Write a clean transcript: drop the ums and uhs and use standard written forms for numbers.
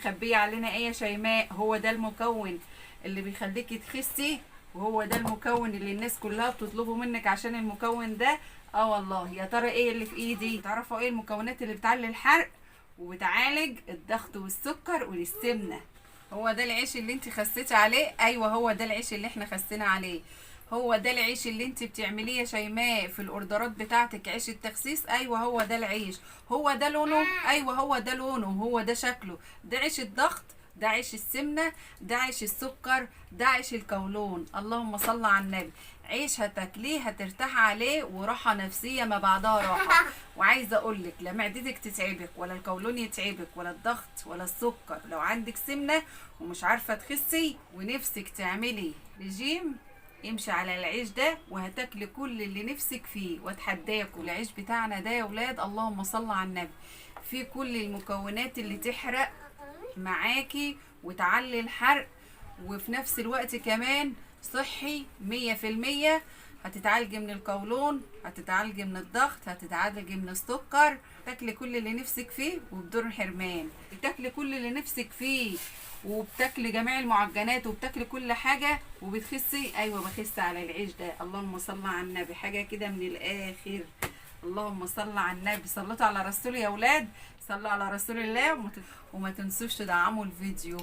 مخبيه علينا ايه يا شيماء؟ هو ده المكون اللي بيخليكي تخسي، وهو ده المكون اللي الناس كلها بتطلبه منك عشان المكون ده. اه والله. يا ترى ايه اللي في ايدي؟ تعرفوا ايه المكونات اللي بتعلي الحرق وبتعالج الضغط والسكر والسمنه؟ هو ده العيش اللي انت خسيتي عليه؟ ايوه هو ده العيش اللي احنا خسينا عليه. هو ده العيش اللي انت بتعمليه يا شيماء في الاوردرات بتاعتك، عيش التخسيس. ايوه هو ده العيش. هو ده لونه؟ ايوه هو ده لونه، هو ده شكله. ده عيش الضغط، ده عيش السمنه، ده عيش السكر، ده عيش القولون. اللهم صل على النبي. عيش هتاكليه هترتاح عليه وراحه نفسيه ما بعدها راحه. وعايزه اقول لك، لا معدتك تتعبك ولا القولون يتعبك ولا الضغط ولا السكر. لو عندك سمنه ومش عارفه تخسي ونفسك تعملي رجيم، امشي على العيش ده وهتاكلي كل اللي نفسك فيه. واتحداكوا العيش بتاعنا ده يا ولاد، اللهم صل على النبي، فيه كل المكونات اللي تحرق معاكي وتعلي الحرق، وفي نفس الوقت كمان صحي 100%. هتتعالجي من القولون، هتتعالجي من الضغط، هتتعالجي من السكر. تاكلي كل اللي نفسك فيه وبدون حرمان. بتاكلي كل اللي نفسك فيه وبتاكلي جميع المعجنات وبتاكلي كل حاجة وبتخسي. ايوه بخس على العيش ده. اللهم صل على النبي. حاجة كده من الاخر. اللهم صل على النبي. صلوا على رسول يا اولاد، صلوا على رسول الله. وما تنسوش تدعموا الفيديو.